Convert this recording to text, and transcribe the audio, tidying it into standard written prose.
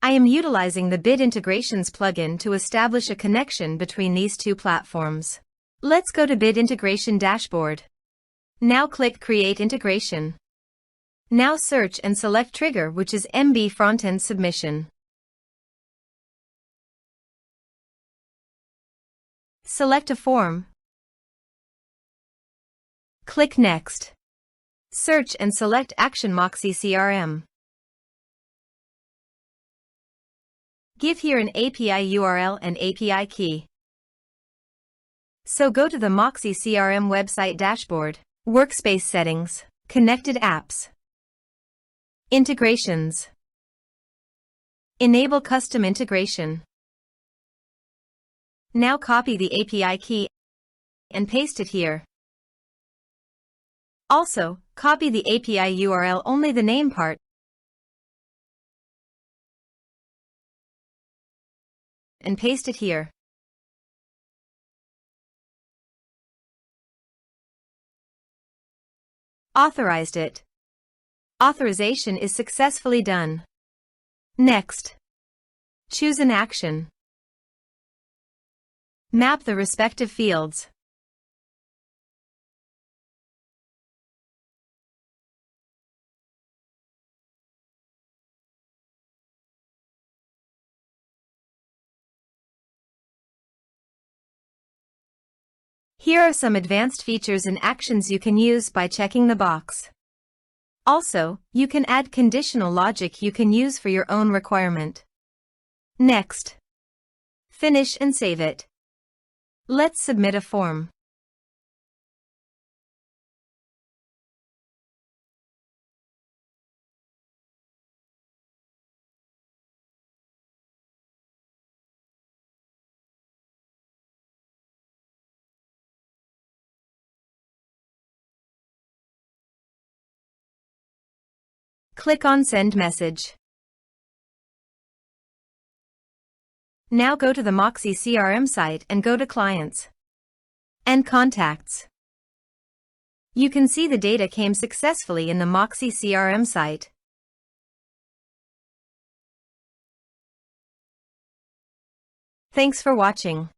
I am utilizing the Bit Integrations plugin to establish a connection between these two platforms. Let's go to Bit Integration Dashboard. Now click Create Integration. Now search and select trigger, which is MB Frontend Submission. Select a form. Click Next. Search and select Action Moxie CRM. Give here an API URL and API key. So go to the Moxie CRM website dashboard, Workspace Settings, Connected Apps, Integrations. Enable Custom Integration. Now copy the API key and paste it here. Also, copy the API URL, only the name part, and paste it here. Authorized it. Authorization is successfully done. Next. Choose an action. Map the respective fields. Here are some advanced features and actions you can use by checking the box. Also, you can add conditional logic you can use for your own requirement. Next. Finish and save it. Let's submit a form. Click on Send Message. Now go to the Moxie CRM site and go to Clients and Contacts. You can see the data came successfully in the Moxie CRM site. Thanks for watching.